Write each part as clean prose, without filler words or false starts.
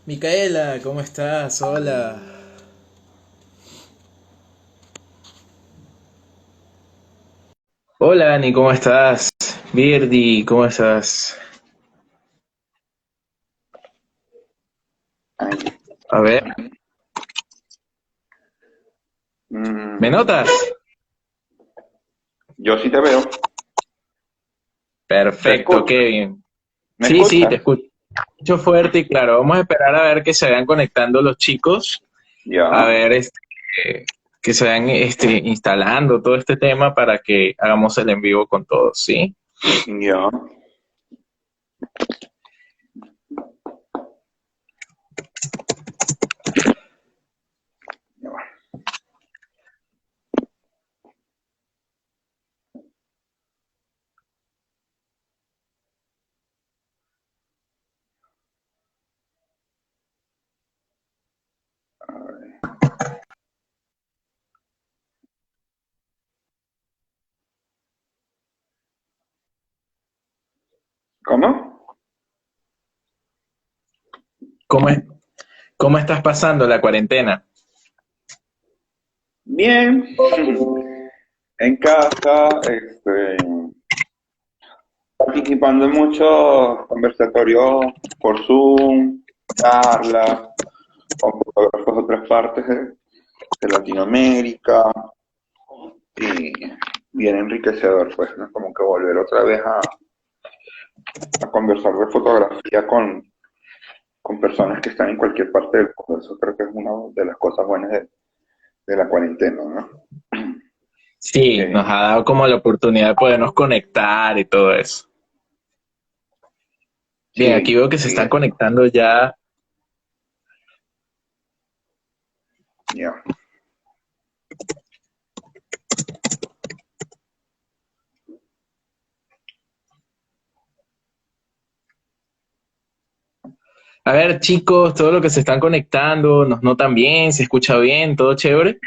Micaela, ¿cómo estás? Hola. Hola, Ani, ¿cómo estás? Birdi, ¿cómo estás? Ay, A ver, ¿me mm, notas? yo sí te veo. ¿Te Perfecto, escucho? Kevin. ¿Me Sí, te escuchas? escucho fuerte y claro. Vamos a esperar a ver que se vayan conectando los chicos, a Ya, ver que se vayan instalando todo este tema para que hagamos el en vivo con todos, ¿sí? ya. Ya va. ¿Cómo? ¿Cómo es, cómo estás pasando la cuarentena? Bien. En casa, participando en muchos conversatorios por Zoom, charlas, con fotógrafos de otras partes de Latinoamérica. Y bien enriquecedor, pues, ¿no? Como que volver otra vez a conversar de fotografía con personas que están en cualquier parte del mundo. Eso creo que es una de las cosas buenas de la cuarentena, ¿no? Sí, nos Eh, ha dado como la oportunidad de podernos conectar y todo eso. Bien, aquí sí, veo que se sí, están conectando ya. ya. A ver, chicos, todo lo que se están conectando, nos notan bien, se escucha bien, todo chévere.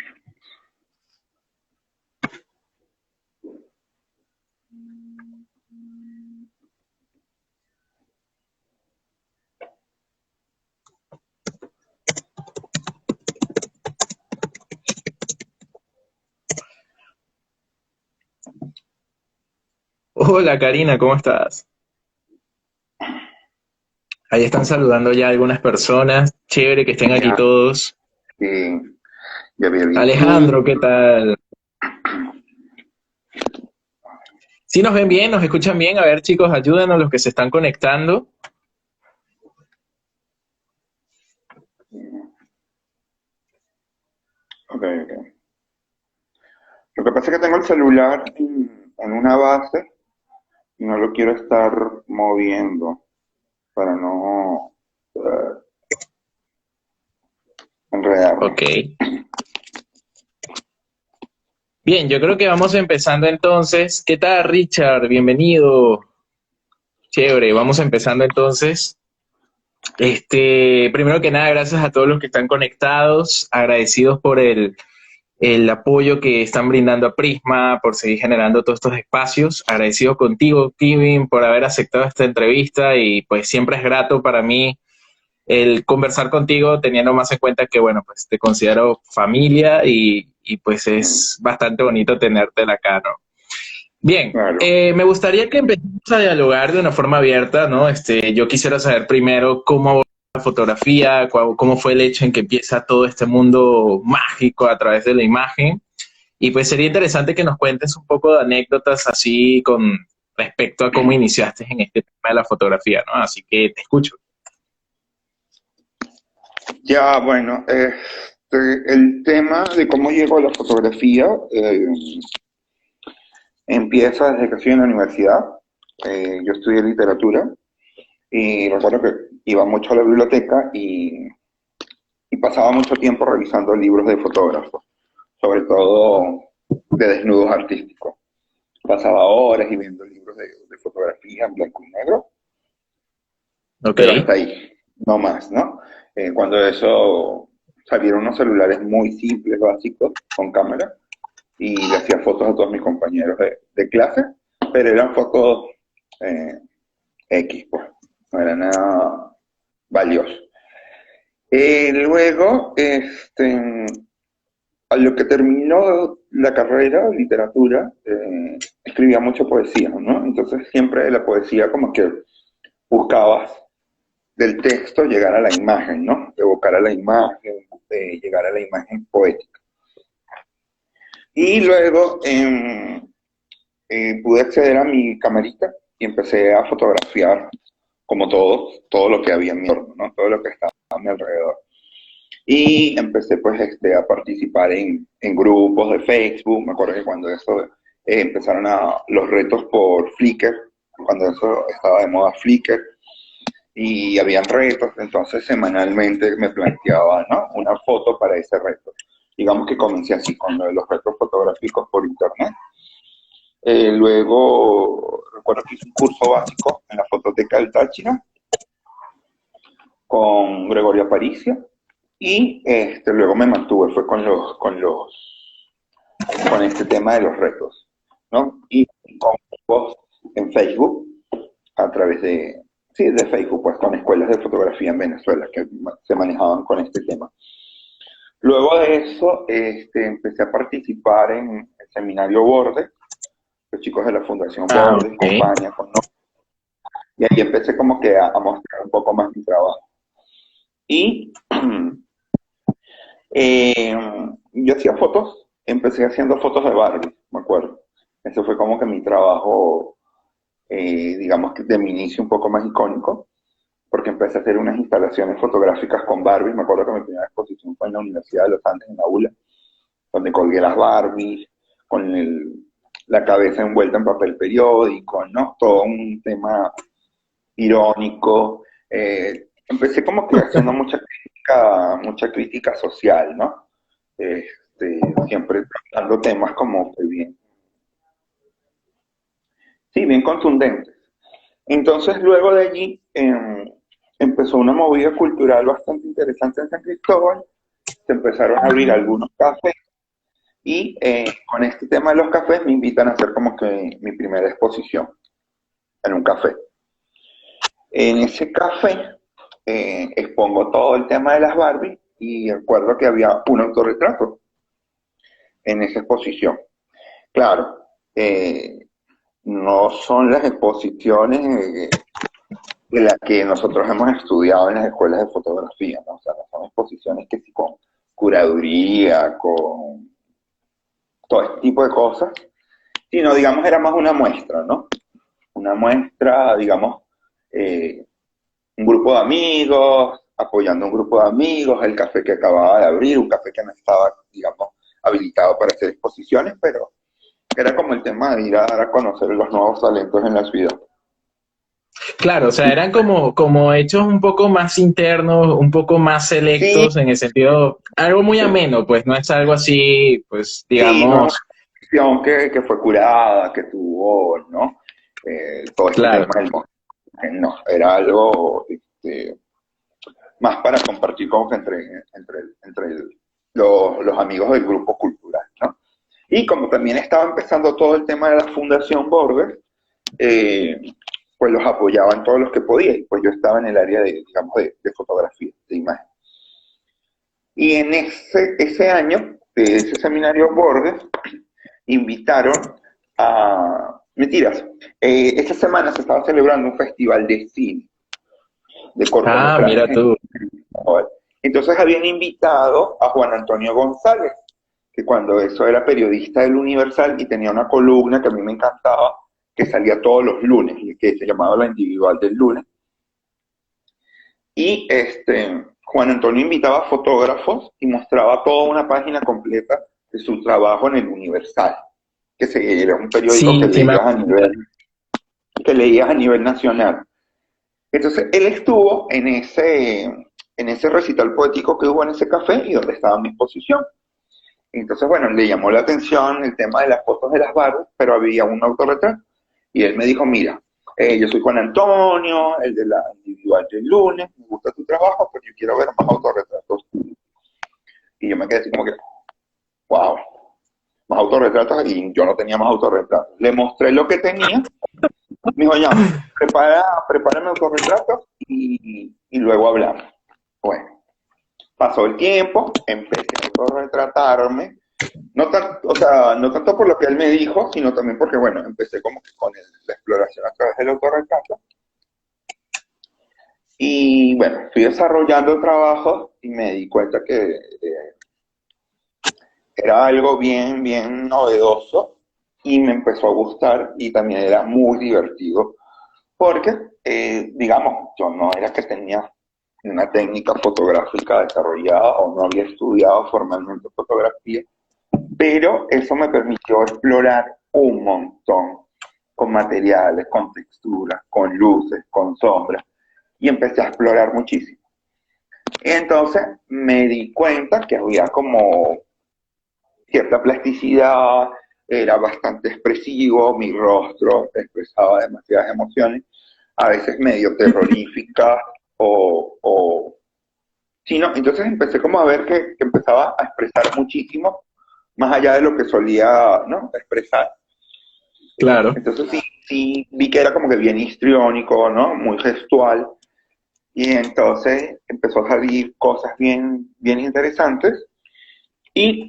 Hola, Karina, ¿cómo estás? Ahí están saludando ya algunas personas. Chévere que estén aquí Ya, todos. sí, ya había aquí. Alejandro, ¿qué tal? Si nos ven bien, nos escuchan bien. A ver, chicos, ayúdenos los que se están conectando. Ok, ok. Lo que pasa es que tengo el celular en una base y no lo quiero estar moviendo para no enredarme. Ok. Bien, yo creo que vamos empezando entonces. ¿Qué tal, Richard? Bienvenido. Chévere, vamos empezando entonces. Primero que nada, gracias a todos los que están conectados, agradecidos por el apoyo que están brindando a Prisma, por seguir generando todos estos espacios. Agradecido contigo, Kevin, por haber aceptado esta entrevista y pues siempre es grato para mí el conversar contigo, teniendo más en cuenta que, bueno, pues te considero familia y pues Mm, es bastante bonito tenerte acá, ¿no? Bien, claro. me gustaría que empecemos a dialogar de una forma abierta, ¿no? Yo quisiera saber primero cómo la fotografía, cómo fue el hecho en que empieza todo este mundo mágico a través de la imagen. Y pues sería interesante que nos cuentes un poco de anécdotas así con respecto a cómo iniciaste en este tema de la fotografía, ¿no? Así que te escucho. Ya, bueno, el tema de cómo llego a la fotografía empieza desde que estoy en la universidad. Yo estudié literatura y recuerdo que iba mucho a la biblioteca y pasaba mucho tiempo revisando libros de fotógrafos, sobre todo de desnudos artísticos. Pasaba horas y viendo libros de fotografía en blanco y negro, Ok, pero hasta ahí, no más, ¿no? Cuando eso salieron unos celulares muy simples, básicos, con cámara, y le hacía fotos a todos mis compañeros de clase, pero eran fotos eh, X, pues, no era nada valioso. a lo que terminó la carrera de literatura, escribía mucha poesía, ¿no? Entonces siempre la poesía como que buscabas del texto llegar a la imagen, ¿no? Evocar a la imagen, llegar a la imagen poética. Y luego pude acceder a mi camarita y empecé a fotografiar como todo lo que había en mi entorno, ¿no? Todo lo que estaba a mi alrededor. Y empecé pues a participar en grupos de Facebook. Me acuerdo que cuando eso empezaron los retos por Flickr, cuando eso estaba de moda Flickr, y habían retos, entonces semanalmente me planteaba, ¿no?, una foto para ese reto. Digamos que comencé así con lo de los retos fotográficos por internet. Luego recuerdo que hice un curso básico en la Fototeca del Táchira con Gregorio Aparicio. Y luego me mantuve, fue con este tema de los retos, ¿no? Y con grupos en Facebook, a través de Facebook, pues con escuelas de fotografía en Venezuela que se manejaban con este tema. Luego de eso, empecé a participar en el seminario Borde, los chicos de la Fundación Borde, Compañía, con nosotros. Y ahí empecé como que a mostrar un poco más mi trabajo. Y yo hacía fotos, empecé haciendo fotos de Barbie, me acuerdo. Eso fue como que mi trabajo, digamos que de mi inicio un poco más icónico, porque empecé a hacer unas instalaciones fotográficas con Barbie. Me acuerdo que mi primera exposición fue en la Universidad de los Andes, en Aula, donde colgué las Barbies, con la cabeza envuelta en papel periódico, ¿no? Todo un tema irónico. Empecé como que haciendo mucha crítica social, ¿no? Siempre tratando temas como bien contundentes. Entonces, luego de allí, empezó una movida cultural bastante interesante en San Cristóbal. Se empezaron a abrir algunos cafés y con este tema de los cafés me invitan a hacer como que mi primera exposición en un café. En ese café expongo todo el tema de las Barbie y recuerdo que había un autorretrato en esa exposición. Claro, no son las exposiciones de las que nosotros hemos estudiado en las escuelas de fotografía, ¿no? O sea, no son exposiciones que sí con curaduría, con todo este tipo de cosas, sino, digamos, era más una muestra, ¿no? Una muestra, digamos, un grupo de amigos, apoyando a un grupo de amigos, el café que acababa de abrir, un café que no estaba, digamos, habilitado para hacer exposiciones, pero era como el tema de ir a dar a conocer los nuevos talentos en la ciudad. Claro, o sea, eran como hechos un poco más internos, un poco más selectos, Sí, en el sentido, algo muy ameno, pues no es algo así, pues sí, no es una digamos, exposición que fue curada, que tuvo, ¿no? Todo este tema claro. del no, era algo más para compartir como que los amigos del grupo cultural, ¿no? Y como también estaba empezando todo el tema de la Fundación Border, pues los apoyaba en todos los que podía, y pues yo estaba en el área digamos, de fotografía, de imagen. Y en ese año, de ese seminario Border, invitaron a... Mentiras, esta semana se estaba celebrando un festival de cine, de Ah, mira cortometrajes. tú. Entonces habían invitado a Juan Antonio González, que cuando eso era periodista del Universal y tenía una columna que a mí me encantaba, que salía todos los lunes, y que se llamaba La Individual del Lunes. Y Juan Antonio invitaba fotógrafos y mostraba toda una página completa de su trabajo en el Universal, era un periódico Sí, sí, que leías a nivel nacional. Entonces él estuvo en ese recital poético que hubo en ese café y donde estaba mi exposición. Entonces, bueno, le llamó la atención el tema de las fotos de las Barbies, pero había un autorretrato. Y él me dijo, mira, yo soy Juan Antonio, el de la individual del lunes, me gusta tu trabajo, pero yo quiero ver más autorretratos. Y yo me quedé así como que, wow, más autorretratos, y yo no tenía más autorretratos. Le mostré lo que tenía, me dijo, ya, prepárame autorretratos y luego hablamos. Bueno, pasó el tiempo, empecé a autorretratarme, no tanto por lo que él me dijo, sino también porque, bueno, empecé como que con la exploración a través del autorretrato. Y bueno, fui desarrollando el trabajo y me di cuenta que era algo bien, bien novedoso y me empezó a gustar y también era muy divertido porque, digamos, yo no era que tenía una técnica fotográfica desarrollada o no había estudiado formalmente fotografía, pero eso me permitió explorar un montón con materiales, con texturas, con luces, con sombras, y empecé a explorar muchísimo. Y entonces me di cuenta que había como cierta plasticidad, era bastante expresivo, mi rostro expresaba demasiadas emociones, a veces medio terroríficas o sí, ¿no? Entonces empecé como a ver que empezaba a expresar muchísimo, más allá de lo que solía, ¿no?, expresar. Claro. Entonces sí vi que era como que bien histriónico, ¿no?, muy gestual, y entonces empezó a salir cosas bien, bien interesantes, y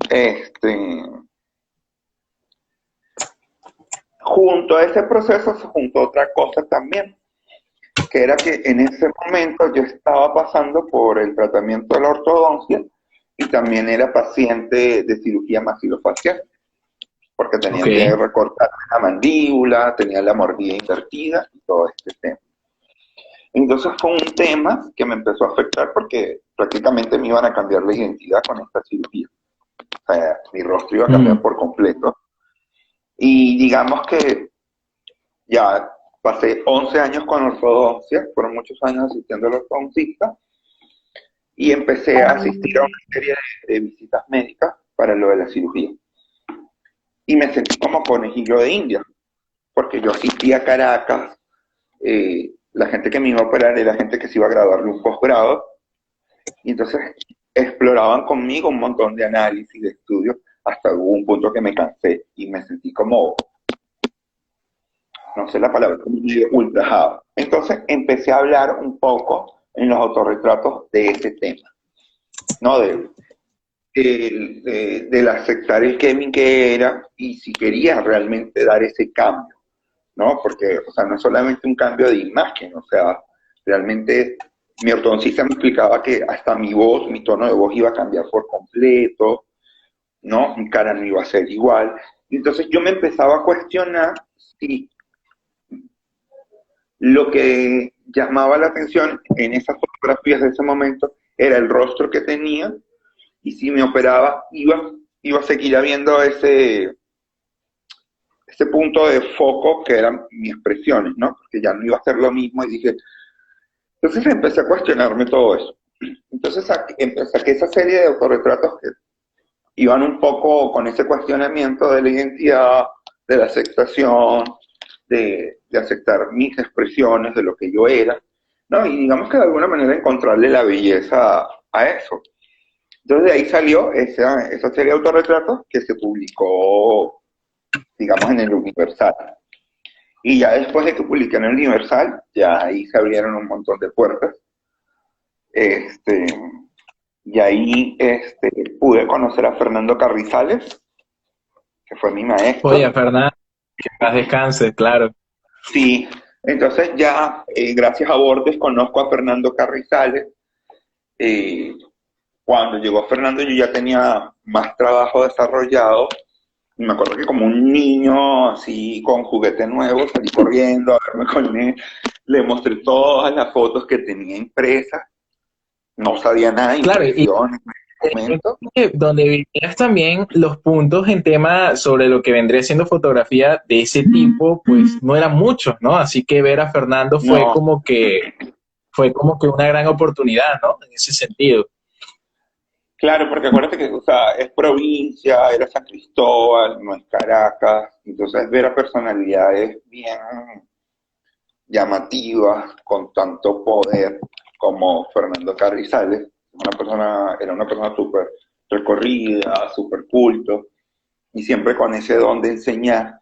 junto a ese proceso se juntó otra cosa también, que era que en ese momento yo estaba pasando por el tratamiento de la ortodoncia y también era paciente de cirugía maxilofacial, porque tenían que Ok. recortar la mandíbula, tenía la mordida invertida y todo este tema. Entonces fue un tema que me empezó a afectar porque prácticamente me iban a cambiar la identidad con esta cirugía. O sea, mi rostro iba a cambiar Mm. por completo. Y digamos que ya pasé 11 años con ortodoncia, fueron muchos años asistiendo al ortodoncista, y empecé a asistir a una serie de visitas médicas para lo de la cirugía. Y me sentí como conejillo de India, porque yo asistía a Caracas, la gente que me iba a operar era gente que se iba a graduar de un posgrado, y entonces exploraban conmigo un montón de análisis, de estudios, hasta hubo un punto que me cansé y me sentí como, no sé la palabra, como medio ultrajado. Entonces empecé a hablar un poco en los autorretratos de ese tema, ¿no? Del aceptar el Kevin que era y si quería realmente dar ese cambio, ¿no? Porque, o sea, no es solamente un cambio de imagen, o sea, realmente mi ortodoncista me explicaba que hasta mi voz, mi tono de voz iba a cambiar por completo, ¿no? Mi cara no iba a ser igual. Y entonces yo me empezaba a cuestionar si lo que llamaba la atención en esas fotografías de ese momento era el rostro que tenía y si me operaba iba a seguir habiendo ese punto de foco que eran mis expresiones, ¿no? Porque ya no iba a ser lo mismo y dije, entonces empecé a cuestionarme todo eso. Entonces saqué esa serie de autorretratos que iban un poco con ese cuestionamiento de la identidad, de la aceptación, de aceptar mis expresiones, de lo que yo era, ¿no? Y digamos que de alguna manera encontrarle la belleza a eso. Entonces de ahí salió esa serie de autorretratos que se publicó, digamos, en el Universal. Y ya después de que publiqué en el Universal, ya ahí se abrieron un montón de puertas. Este, y ahí pude conocer a Fernando Carrizales, que fue mi Oye, maestro. Fernando, que en paz descanse, claro. Sí, entonces ya, gracias a Bordes, conozco a Fernando Carrizales. Eh, Cuando llegó Fernando yo ya tenía más trabajo desarrollado. Y me acuerdo que como un niño así con juguete nuevo salí corriendo a verme con él. Le mostré todas las fotos que tenía impresas. No sabía nada de Claro, y impresión en ese momento. donde vivías también los puntos en tema sobre lo que vendría siendo fotografía de ese tipo, pues no eran muchos, ¿no? Así que ver a Fernando No, fue como que una gran oportunidad, ¿no? En ese sentido. claro, porque acuérdate que, o sea, es provincia, era San Cristóbal, no es Caracas. Entonces ver a personalidades bien llamativas, con tanto poder como Fernando Carrizales, era una persona súper recorrida, súper culto, y siempre con ese don de enseñar.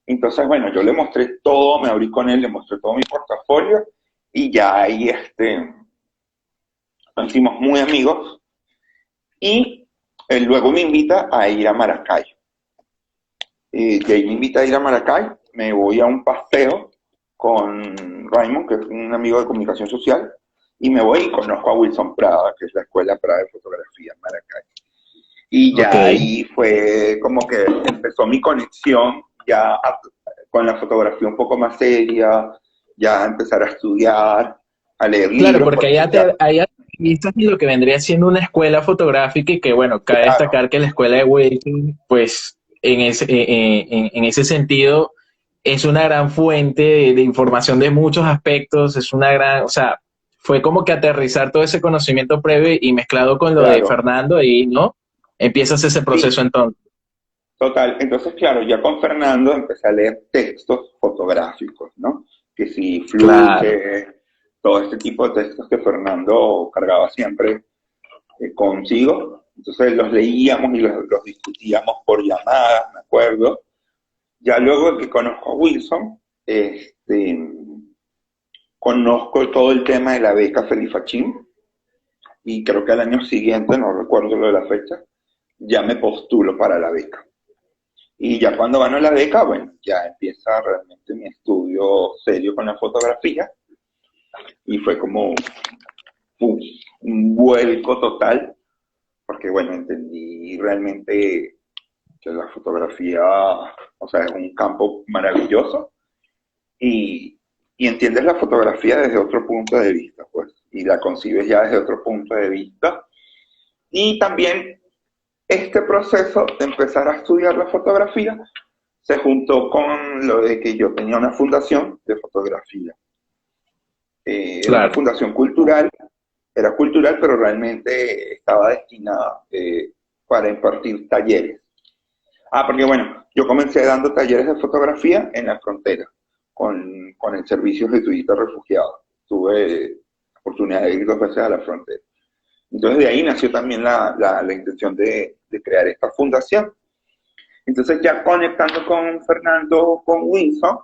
Entonces, bueno, yo le mostré todo, me abrí con él, le mostré todo mi portafolio, y ya ahí nos hicimos muy amigos, Y luego me invita a ir a Maracay. De ahí me invita a ir a Maracay, me voy a un paseo con Raymond, que es un amigo de comunicación social, y me voy y conozco a Wilson Prada, que es la Escuela Prada de Fotografía en Maracay. Y Ok. ya ahí fue como que empezó mi conexión ya con la fotografía un poco más seria, ya a empezar a estudiar, a leer Claro, libros, porque porque ya, allá estás en lo que vendría siendo una escuela fotográfica y que, bueno, cabe claro, destacar que la escuela de Wilson, pues, en ese sentido, es una gran fuente de información de muchos aspectos, es una gran, o sea, fue como que aterrizar todo ese conocimiento previo y mezclado con lo de claro, Fernando y, ¿no? Empiezas ese proceso sí, entonces. total. Entonces, claro, ya con Fernando empecé a leer textos fotográficos, ¿no? Que si Claro. fluye, todo este tipo de textos que Fernando cargaba siempre consigo. Entonces los leíamos y los discutíamos por llamadas, me acuerdo. Ya luego de que conozco a Wilson, conozco todo el tema de la beca Felifachín y creo que al año siguiente, no recuerdo lo de la fecha, ya me postulo para la beca. Y ya cuando gano la beca, bueno, ya empieza realmente mi estudio serio con la fotografía y fue como ¡pum! Un vuelco total, porque bueno, entendí realmente que la fotografía, o sea, es un campo maravilloso y, y entiendes la fotografía desde otro punto de vista, pues, y la concibes ya desde otro punto de vista. Y también este proceso de empezar a estudiar la fotografía se juntó con lo de que yo tenía una fundación de fotografía. Era una Claro. fundación cultural, era cultural, pero realmente estaba destinada para impartir talleres. Ah, porque bueno, yo comencé dando talleres de fotografía en la frontera, con el Servicio Jesuita Refugiado. Tuve la oportunidad de ir 2 veces a la frontera. Entonces de ahí nació también la intención de crear esta fundación. Entonces ya conectando con Fernando, con Wilson,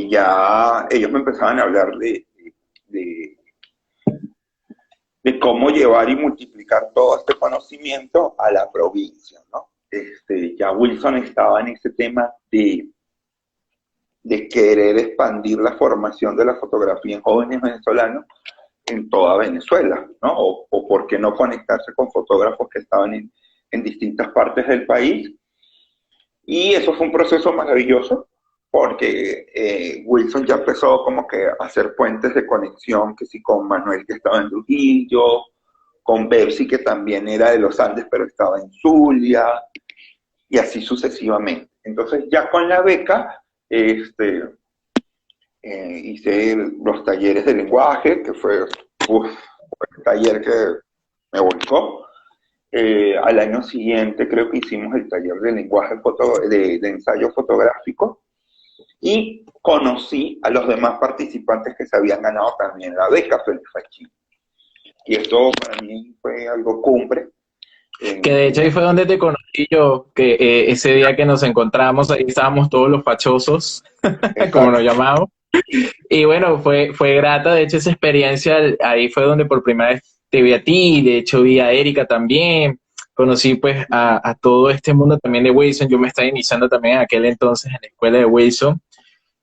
ya ellos me empezaban a hablar de, de cómo llevar y multiplicar todo este conocimiento a la provincia, ¿no? Ya Wilson estaba en ese tema de querer expandir la formación de la fotografía en jóvenes venezolanos en toda Venezuela, ¿no? O por qué no conectarse con fotógrafos que estaban en distintas partes del país. Y eso fue un proceso maravilloso porque Wilson ya empezó como que a hacer puentes de conexión, que sí con Manuel que estaba en Trujillo, con Bepsi que también era de los Andes pero estaba en Zulia, y así sucesivamente. Entonces ya con la beca hice los talleres de lenguaje, que fue un taller que me volcó. Al año siguiente creo que hicimos el taller de lenguaje de ensayo fotográfico y conocí a los demás participantes que se habían ganado también la beca Félix Fachín. Y esto para mí fue algo cumbre. Que de hecho ahí En fue donde te conocí yo, que ese día que nos encontramos, ahí estábamos todos los fachosos, como nos exacto. llamamos. Y bueno, fue grata, de hecho, esa experiencia, ahí fue donde por primera vez te vi a ti, de hecho vi a Erika también, conocí pues a todo este mundo también de Wilson, yo me estaba iniciando también en aquel entonces en la escuela de Wilson,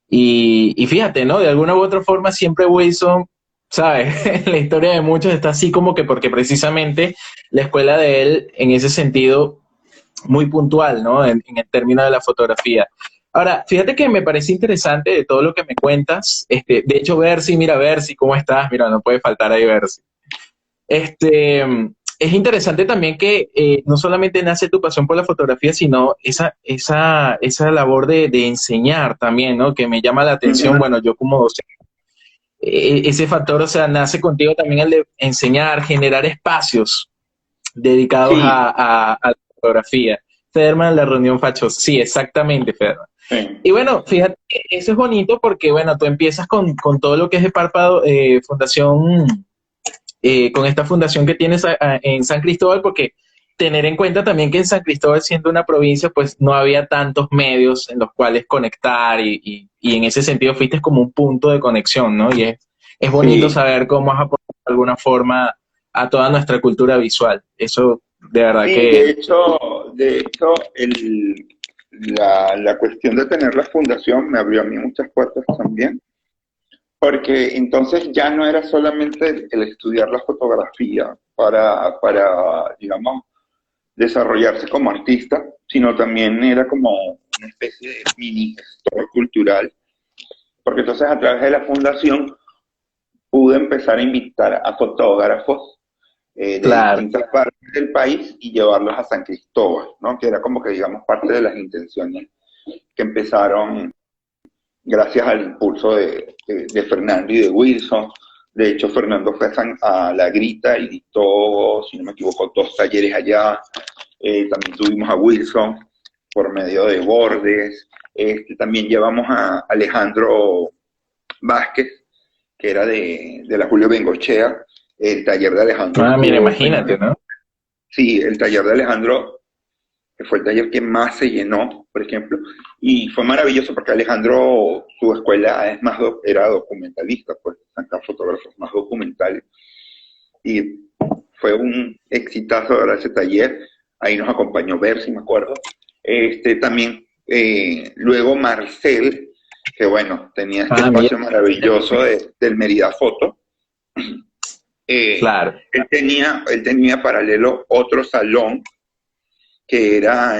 y fíjate, ¿no? De alguna u otra forma siempre Wilson, ¿sabes? En la historia de muchos está así como que porque precisamente la escuela de él, en ese sentido, muy puntual, ¿no? En el término de la fotografía. Ahora, fíjate que me parece interesante de todo lo que me cuentas. De hecho, Bercy, mira, Bercy, ¿cómo estás? Mira, no puede faltar ahí Bercy. Este, es interesante también que no solamente nace tu pasión por la fotografía, sino esa labor de enseñar también, ¿no? Que me llama la Uh atención. -huh. Bueno, yo como docente, ese factor, o sea, nace contigo también el de enseñar, generar espacios dedicados Sí, a la fotografía. Federman, la reunión fachosa. Sí, exactamente, Federman. sí, Y bueno, fíjate, eso es bonito porque, bueno, tú empiezas con todo lo que es de Párpado Fundación, con esta fundación que tienes en San Cristóbal, porque tener en cuenta también que en San Cristóbal, siendo una provincia, pues no había tantos medios en los cuales conectar y en ese sentido fuiste como un punto de conexión, ¿no? Y es bonito sí, saber cómo has aportado de alguna forma a toda nuestra cultura visual. Eso De verdad Sí, que, de hecho la cuestión de tener la fundación me abrió a mí muchas puertas también, porque entonces ya no era solamente el estudiar la fotografía digamos, desarrollarse como artista, sino también era como una especie de mini gestor cultural, porque entonces a través de la fundación pude empezar a invitar a fotógrafos de claro. distintas partes del país y llevarlos a San Cristóbal, ¿no? Que era como que, digamos, parte de las intenciones que empezaron gracias al impulso de Fernando y de Wilson. De hecho, Fernando fue a La Grita y dictó, si no me equivoco, 2 talleres allá. También tuvimos a Wilson por medio de Bordes. También llevamos a Alejandro Vázquez, que era de la Julio Bengochea. El taller de Alejandro Ah, mira, estuvo imagínate, fenomenal. ¿no? Sí, el taller de Alejandro fue el taller que más se llenó, por ejemplo, y fue maravilloso porque Alejandro, su escuela es más era documentalista, pues sacar fotógrafos más documentales, y fue un exitazo ahora ese taller. Ahí nos acompañó Bercy, me acuerdo. También luego Marcel, que bueno, tenía este Ah, mira, espacio maravilloso del Mérida Foto. claro. Él tenía paralelo otro salón que era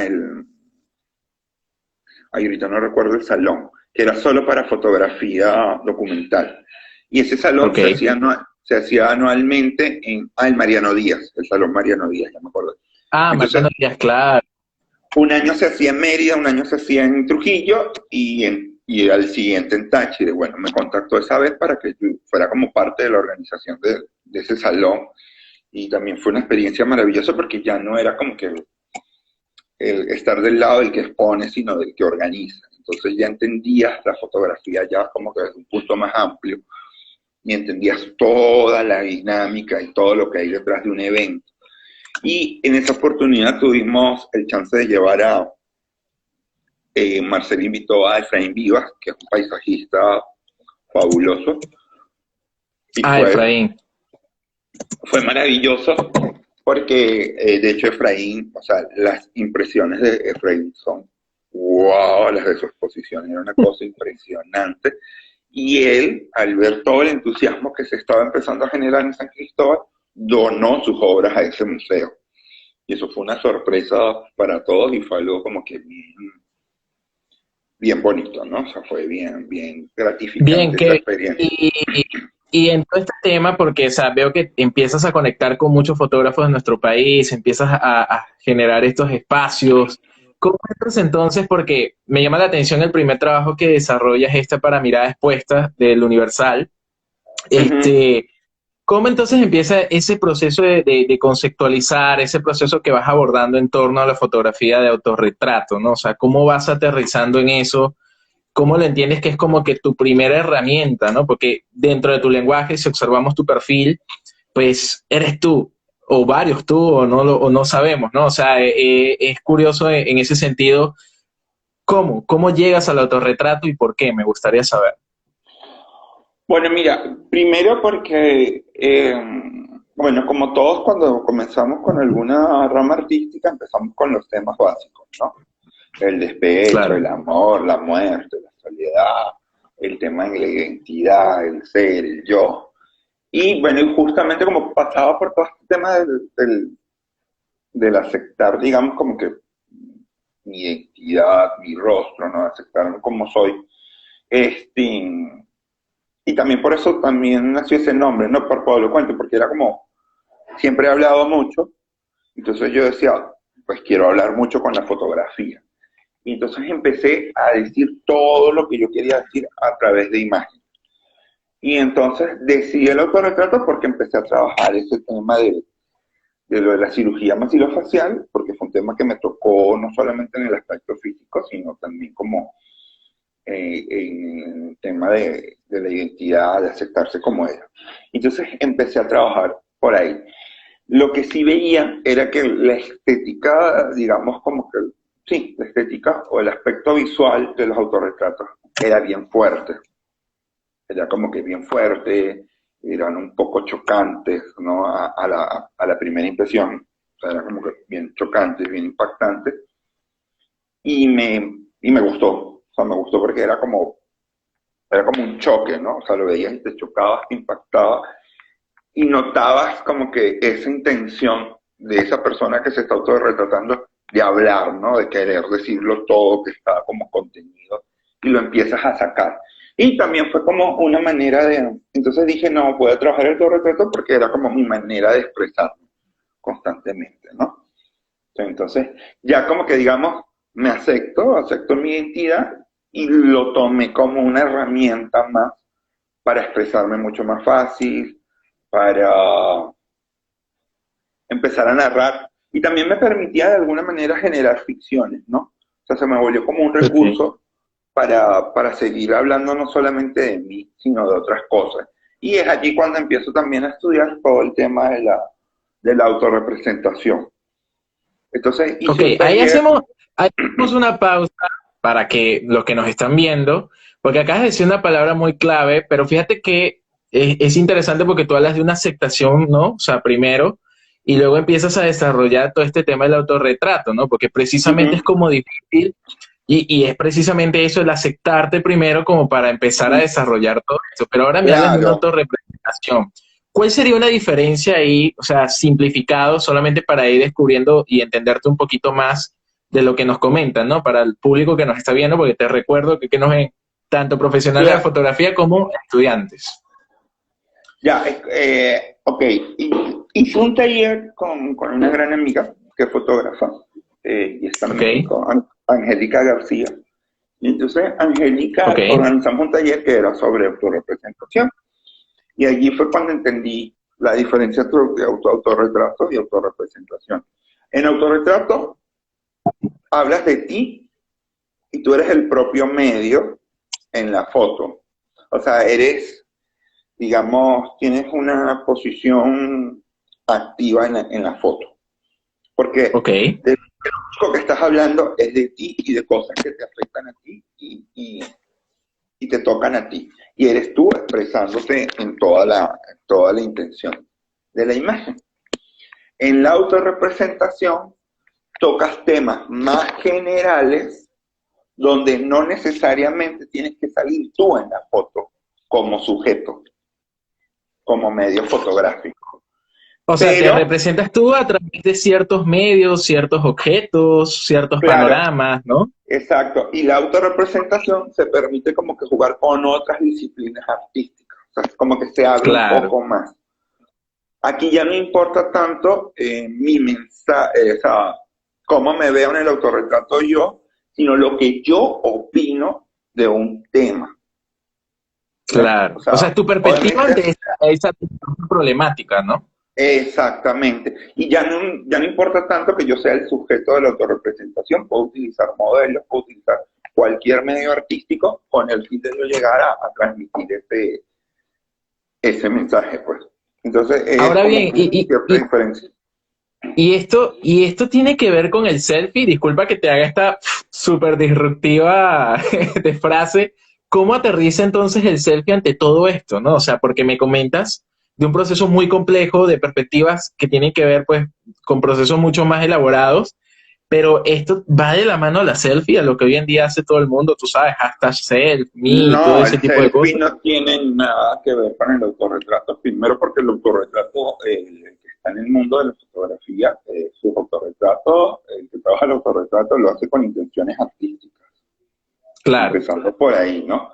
ahorita no recuerdo el salón, que era solo para fotografía documental. Y ese salón Ok. se hacía anualmente en el Mariano Díaz, el Salón Mariano Díaz, ya me acuerdo. Ah, Entonces, Mariano Díaz, claro. un año se hacía en Mérida, un año se hacía en Trujillo y al siguiente en Táchira. Bueno, me contactó esa vez para que yo fuera como parte de la organización de ese salón. Y también fue una experiencia maravillosa porque ya no era como que el estar del lado del que expone, sino del que organiza. Entonces ya entendías la fotografía ya como que desde un punto más amplio y entendías toda la dinámica y todo lo que hay detrás de un evento. Y en esa oportunidad tuvimos el chance de llevar Marcel invitó a Efraín Vivas, que es un paisajista fabuloso, y Ah, Efraín. fue maravilloso porque de hecho Efraín, o sea, las impresiones de Efraín son wow, las de su exposición, era una cosa impresionante. Y él, al ver todo el entusiasmo que se estaba empezando a generar en San Cristóbal, donó sus obras a ese museo. Y eso fue una sorpresa para todos y fue algo como que bien bonito, ¿no? O sea, fue bien, bien Bien, gratificante esa que experiencia. y, y en todo este tema, porque o sea, veo que empiezas a conectar con muchos fotógrafos de nuestro país, empiezas a generar estos espacios. ¿Cómo entras entonces? Porque me llama la atención el primer trabajo que desarrollas este para Mirada Expuesta del Universal. Uh -huh. Este, ¿cómo entonces empieza ese proceso de conceptualizar, ese proceso que vas abordando en torno a la fotografía de autorretrato, ¿no? O sea, ¿cómo vas aterrizando en eso? ¿Cómo lo entiendes que es como que tu primera herramienta, ¿no? Porque dentro de tu lenguaje, si observamos tu perfil, pues eres tú, o varios tú, o no sabemos, ¿no? O sea, es curioso en ese sentido, ¿cómo llegas al autorretrato y por qué? Me gustaría saber. Bueno, mira, primero porque, bueno, como todos cuando comenzamos con alguna rama artística, empezamos con los temas básicos, ¿no? El despecho, Claro. el amor, la muerte, la soledad, el tema de la identidad, el ser, el yo. Y bueno, y justamente como pasaba por todo este tema del aceptar, digamos, como que mi identidad, mi rostro, ¿no? Aceptarme como soy. Este, y también por eso también nació ese nombre, ¿no? Por Pablo Cuento, porque era como, siempre he hablado mucho, entonces yo decía, pues quiero hablar mucho con la fotografía. Y entonces empecé a decir todo lo que yo quería decir a través de imágenes. Y entonces decidí el autorretrato porque empecé a trabajar ese tema de lo de la cirugía maxilofacial, porque fue un tema que me tocó no solamente en el aspecto físico, sino también como en el tema de la identidad, de aceptarse como era. Entonces empecé a trabajar por ahí. Lo que sí veía era que la estética, digamos como que, sí, la estética o el aspecto visual de los autorretratos era bien fuerte. Era como que bien fuerte, eran un poco chocantes, ¿no? A la primera impresión. O sea, era como que bien chocante, bien impactante, y me gustó, o sea, me gustó porque era como un choque, ¿no? O sea, lo veías y te chocabas, te impactaba, y notabas como que esa intención de esa persona que se está autorretratando de hablar, ¿no? De querer decirlo todo, que está como contenido, y lo empiezas a sacar. Y también fue como una manera de, entonces dije, no, voy a trabajar el autorretrato porque era como mi manera de expresarme constantemente, ¿no? Entonces, ya como que digamos, me acepto mi identidad y lo tomé como una herramienta más para expresarme mucho más fácil, para empezar a narrar y también me permitía de alguna manera generar ficciones, ¿no? O sea, se me volvió como un Ok. recurso para seguir hablando no solamente de mí, sino de otras cosas. Y es allí cuando empiezo también a estudiar todo el tema de la autorrepresentación. Entonces Ok, hice un taller. ahí hacemos una pausa para que los que nos están viendo, porque acabas de decir una palabra muy clave, pero fíjate que es interesante porque tú hablas de una aceptación, ¿no? O sea, primero, y luego empiezas a desarrollar todo este tema del autorretrato, ¿no? Porque precisamente es Ujú, como difícil y es precisamente eso, el aceptarte primero como para empezar a ujú. desarrollar todo eso. Pero ahora me hablas de una Claro, autorrepresentación. ¿Cuál sería una diferencia ahí, o sea, simplificado solamente para ir descubriendo y entenderte un poquito más de lo que nos comentan, ¿no? Para el público que nos está viendo, porque te recuerdo que nos ven tanto profesionales de claro. fotografía como estudiantes. Ya, ok. Hice un taller con una gran amiga que es fotógrafa y está en Ok, México, Angélica García. Y entonces ok, Angélica organizamos un taller que era sobre autorrepresentación. Y allí fue cuando entendí la diferencia entre autorretrato y autorrepresentación. En autorretrato hablas de ti y tú eres el propio medio en la foto. O sea, eres, digamos, tienes una posición activa en la foto. Porque ok, de lo único que estás hablando es de ti y de cosas que te afectan a ti y te tocan a ti. Y eres tú expresándote en toda la intención de la imagen. En la autorrepresentación tocas temas más generales donde no necesariamente tienes que salir tú en la foto como sujeto, como medio fotográfico. o sea, te Pero, representas tú a través de ciertos medios, ciertos objetos, ciertos claro, panoramas, ¿no? exacto. Y la autorrepresentación se permite como que jugar con otras disciplinas artísticas. O sea, como que se abre un Claro. poco más. Aquí ya no importa tanto mi mensaje, o sea, cómo me veo en el autorretrato yo, sino lo que yo opino de un tema. ¿Ves? O Claro. O sea, sea, tu perspectiva obviamente, ante esa problemática, ¿no? exactamente. Y ya no importa tanto que yo sea el sujeto de la autorrepresentación, puedo utilizar modelos, puedo utilizar cualquier medio artístico con el fin de yo llegar a transmitir ese mensaje, pues. Entonces es Ahora como bien, una cierta diferencia. y esto tiene que ver con el selfie. Disculpa que te haga esta súper disruptiva de frase. ¿Cómo aterriza entonces el selfie ante todo esto, no? O sea, porque me comentas de un proceso muy complejo, de perspectivas que tienen que ver, pues, con procesos mucho más elaborados, pero esto va de la mano a la selfie, a lo que hoy en día hace todo el mundo, tú sabes, hashtag selfie, me, todo No, ese el tipo de selfie cosas. no tiene nada que ver con el autorretrato. Primero porque el autorretrato que está en el mundo de la fotografía, su autorretrato, el que trabaja el autorretrato lo hace con intenciones artísticas, Claro, empezando por ahí, ¿no?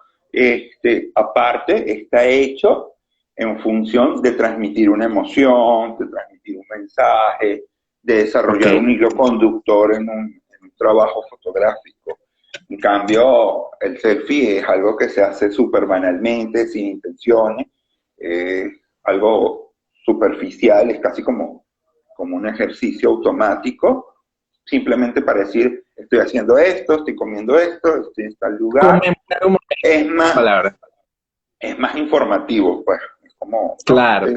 Aparte, está hecho en función de transmitir una emoción, de transmitir un mensaje, de ok. desarrollar un hilo conductor en un trabajo fotográfico. En cambio, el selfie es algo que se hace súper banalmente, sin intenciones, algo superficial, es casi como un ejercicio automático, simplemente para decir, estoy haciendo esto, estoy comiendo esto, estoy en tal lugar. Conmemorar un momento, Es en más, palabras. es más informativo, pues. Es como, no, Claro.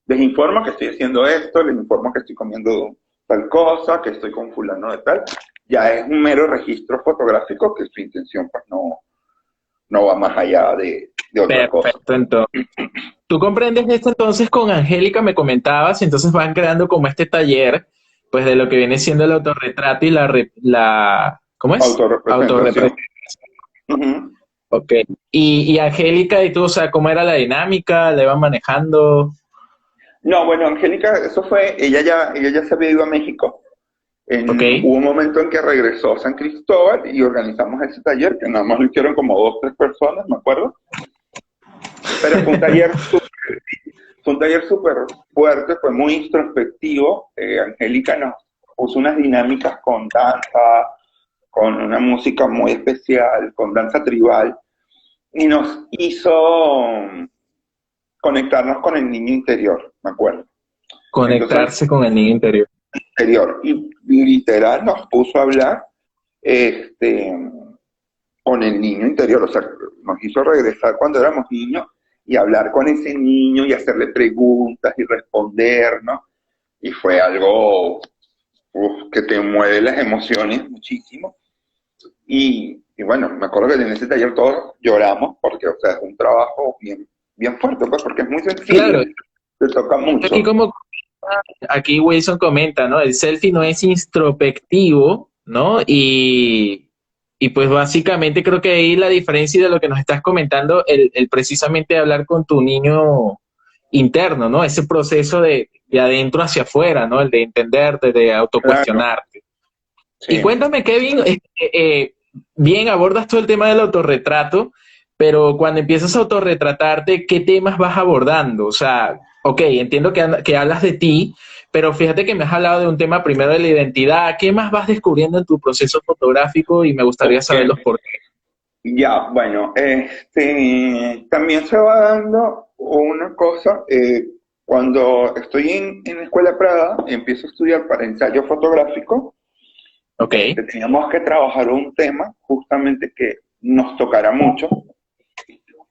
les informo que estoy haciendo esto, les informo que estoy comiendo tal cosa, que estoy con fulano de tal. Ya es un mero registro fotográfico que su intención pues no va más allá de otra cosa. Perfecto, entonces. Tú comprendes esto entonces con Angélica, me comentabas, y entonces van creando como este taller. pues de lo que viene siendo el autorretrato y ¿cómo es? Autorrepresentación. Autorrepresentación. Ujú. Ok. Y Angélica y tú, o sea, ¿cómo era la dinámica? ¿La iban manejando? No, bueno, Angélica, eso fue, ella ya se había ido a México. Ok. Hubo un momento en que regresó a San Cristóbal y organizamos ese taller, que nada más lo hicieron como 2, 3 personas, me acuerdo. Pero fue un taller súper fuerte, fue muy introspectivo. Angélica nos puso unas dinámicas con danza, con una música muy especial, con danza tribal, y nos hizo conectarnos con el niño interior, me acuerdo. Entonces, Conectarse con el niño interior. interior, y literal nos puso a hablar este, con el niño interior, o sea, nos hizo regresar cuando éramos niños y hablar con ese niño y hacerle preguntas y responder, ¿no? Y fue algo que te mueve las emociones muchísimo. Y bueno, me acuerdo que en ese taller todos lloramos porque, o sea, es un trabajo bien fuerte, pues, porque es muy sensible, Claro, te toca aquí mucho. como aquí Wilson comenta, ¿no? El selfie no es introspectivo, ¿no? Y pues básicamente creo que ahí la diferencia de lo que nos estás comentando, el precisamente hablar con tu niño interno, ¿no? Ese proceso de adentro hacia afuera, ¿no? El de entenderte, de Claro, autocuestionarte. Y sí. cuéntame, Kevin, bien abordas todo el tema del autorretrato, pero cuando empiezas a autorretratarte, ¿qué temas vas abordando? O sea, ok, entiendo que hablas de ti, pero fíjate que me has hablado de un tema primero de la identidad. ¿Qué más vas descubriendo en tu proceso fotográfico? Y me gustaría Ok, saber los por qué. ya, bueno, también se va dando una cosa, cuando estoy en Escuela Prada, empiezo a estudiar para ensayo fotográfico. Ok, Teníamos que trabajar un tema justamente que nos tocara mucho,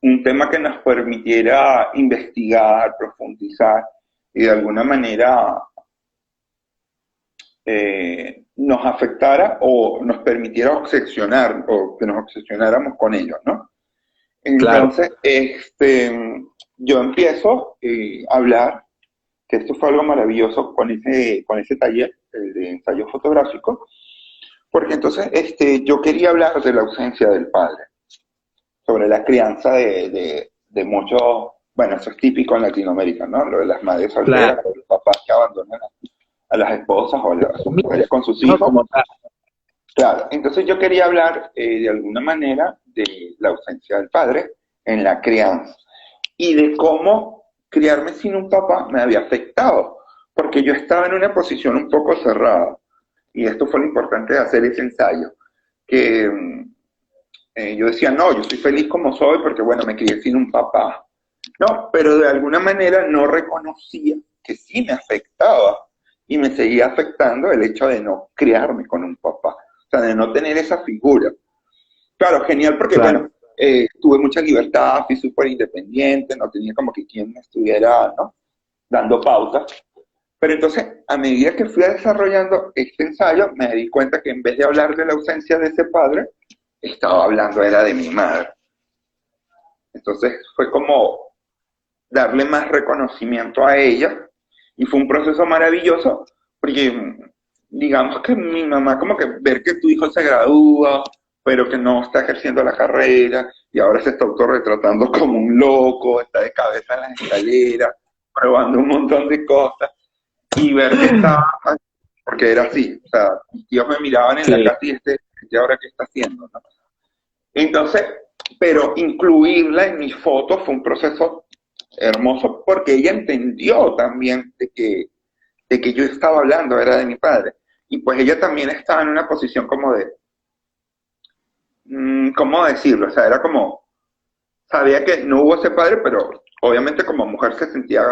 un tema que nos permitiera investigar, profundizar y de alguna manera nos afectara o nos permitiera obsesionar o que nos obsesionáramos con ellos, ¿no? claro. Entonces, yo empiezo a hablar, que esto fue algo maravilloso con ese taller, el de ensayo fotográfico, porque entonces yo quería hablar de la ausencia del padre, sobre la crianza de muchos, bueno, eso es típico en Latinoamérica, ¿no? Lo de las madres solteras, Claro. o los papás que abandonan a las esposas o a sus mujeres con sus No, hijos. como tal. Claro, entonces yo quería hablar de alguna manera de la ausencia del padre en la crianza y de cómo criarme sin un papá me había afectado, porque yo estaba en una posición un poco cerrada y esto fue lo importante de hacer ese ensayo, que yo decía, no, yo soy feliz como soy porque bueno, me crié sin un papá, no, pero de alguna manera no reconocía que sí me afectaba y me seguía afectando el hecho de no criarme con un papá, o sea, de no tener esa figura. Claro, genial porque, Claro. bueno, tuve mucha libertad, fui súper independiente, no tenía como que quien me estuviera, ¿no? Dando pautas. Pero entonces, a medida que fui desarrollando este ensayo, me di cuenta que en vez de hablar de la ausencia de ese padre, estaba hablando era de mi madre. Entonces, fue como darle más reconocimiento a ella y fue un proceso maravilloso porque digamos que mi mamá como que ver que tu hijo se gradúa pero que no está ejerciendo la carrera y ahora se está autorretratando como un loco, está de cabeza en las escaleras, probando un montón de cosas y ver que estaba, porque era así, o sea, mis tíos me miraban en la Sí, casa y ahora qué está haciendo, ¿no? Entonces, pero incluirla en mis fotos fue un proceso hermoso porque ella entendió también de que yo estaba hablando, era de mi padre. Y pues ella también estaba en una posición como de, ¿cómo decirlo? O sea, era como, sabía que no hubo ese padre, pero obviamente como mujer se sentía,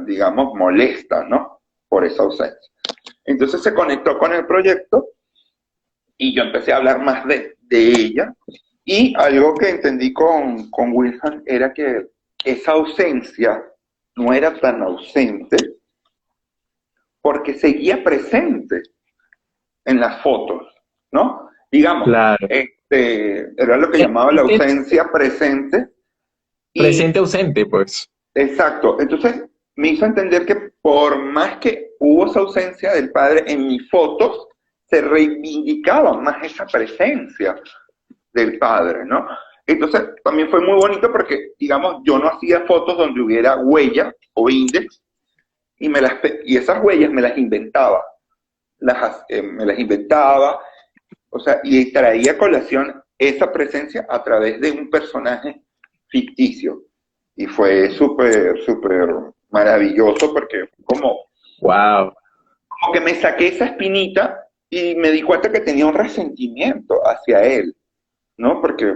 digamos, molesta, ¿no? Por esa ausencia. Entonces se conectó con el proyecto y yo empecé a hablar más de ella. Y algo que entendí con Wilson era que esa ausencia no era tan ausente porque seguía presente en las fotos, ¿no? Digamos, claro. era lo que llamaba la ausencia presente y, Presente ausente, pues. exacto, entonces me hizo entender que por más que hubo esa ausencia del padre en mis fotos, se reivindicaba más esa presencia del padre, ¿no? Entonces, también fue muy bonito porque, digamos, yo no hacía fotos donde hubiera huella o index, y esas huellas me las inventaba, me las inventaba, o sea, y traía a colación esa presencia a través de un personaje ficticio. Y fue súper, súper maravilloso porque Wow. como que me saqué esa espinita y me di cuenta que tenía un resentimiento hacia él, ¿no? Porque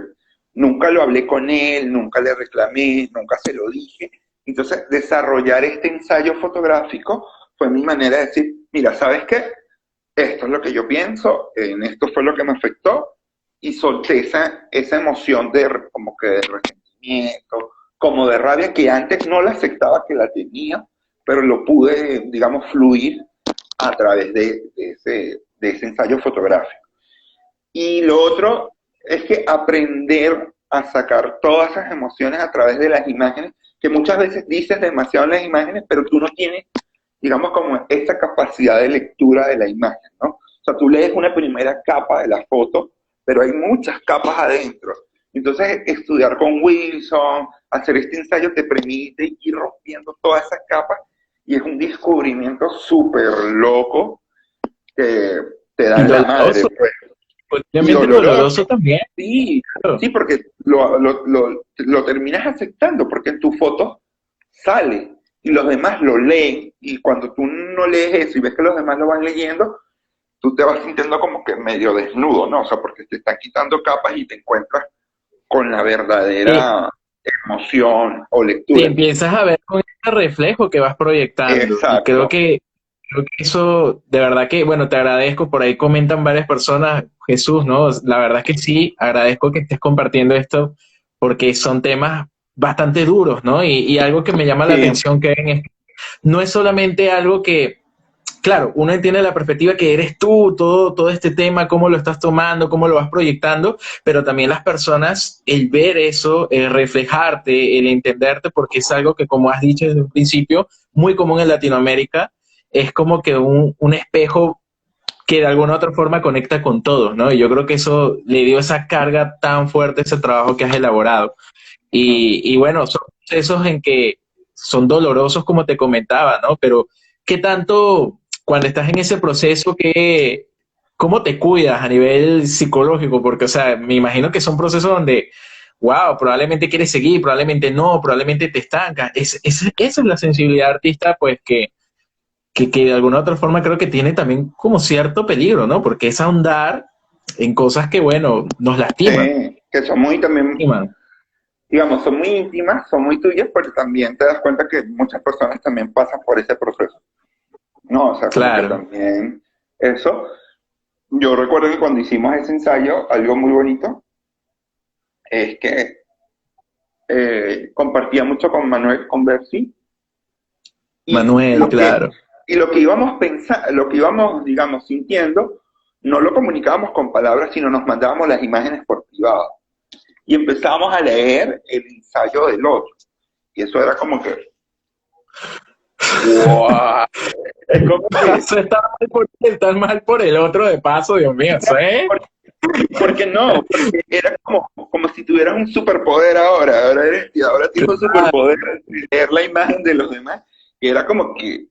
nunca lo hablé con él, nunca le reclamé, nunca se lo dije. Entonces, desarrollar este ensayo fotográfico fue mi manera de decir, mira, ¿sabes qué? Esto es lo que yo pienso, en esto fue lo que me afectó, y solté esa emoción como que de resentimiento, como de rabia que antes no la aceptaba que la tenía, pero lo pude, digamos, fluir a través de ese ensayo fotográfico. Y lo otro es que aprender a sacar todas esas emociones a través de las imágenes, que muchas veces dices demasiado en las imágenes, pero tú no tienes, digamos, como esta capacidad de lectura de la imagen, ¿no? O sea, tú lees una primera capa de la foto, pero hay muchas capas adentro. Entonces, estudiar con Wilson, hacer este ensayo te permite ir rompiendo todas esas capas y es un descubrimiento súper loco que te da Y en la madre, doloroso, pues. Y posiblemente doloroso, doloroso también. sí, Claro. sí, porque lo terminas aceptando, porque en tu foto sale y los demás lo leen, y cuando tú no lees eso y ves que los demás lo van leyendo, tú te vas sintiendo como que medio desnudo, ¿no? O sea, porque te están quitando capas y te encuentras con la Eh, verdadera emoción o Te lectura. empiezas a ver con ese reflejo que vas proyectando. Y Exacto. creo que eso, de verdad que, bueno, te agradezco. Por ahí comentan varias personas, Jesús, ¿no? La verdad es que sí, agradezco que estés compartiendo esto porque son temas bastante duros, ¿no? Y algo que me llama la Sí, atención, Kevin, es que no es solamente algo que claro, uno entiende la perspectiva que eres tú, todo este tema, cómo lo estás tomando, cómo lo vas proyectando, pero también las personas, el ver eso, el reflejarte, el entenderte, porque es algo que, como has dicho desde un principio, muy común en Latinoamérica, es como que un espejo que de alguna u otra forma conecta con todos, ¿no? Y yo creo que eso le dio esa carga tan fuerte a ese trabajo que has elaborado. Y bueno, son procesos en que son dolorosos, como te comentaba, ¿no? Pero, ¿qué tanto, cuando estás en ese proceso, cómo te cuidas a nivel psicológico? Porque, o sea, me imagino que son procesos donde, wow, probablemente quieres seguir, probablemente no, probablemente te estancas. Esa es la sensibilidad artista, pues, que de alguna u otra forma creo que tiene también como cierto peligro, ¿no? Porque es ahondar en cosas que, bueno, nos lastiman. sí, que son muy también, digamos, son muy íntimas, son muy tuyas, pero también te das cuenta que muchas personas también pasan por ese proceso. No, o sea, como que Claro. también eso. Yo recuerdo que cuando hicimos ese ensayo, algo muy bonito es que compartía mucho con Manuel Conversi y Manuel, claro. lo que íbamos pensando, lo que íbamos, digamos, sintiendo, no lo comunicábamos con palabras, sino nos mandábamos las imágenes por privado. Y empezábamos a leer el ensayo del otro. Y eso era como que, ¡wow! Es como que, Eso está mal por el otro de paso, Dios mío, eso es. porque no, porque era como si tuvieras un superpoder ahora, ahora tienes un superpoder de leer la imagen de los demás, y era como que,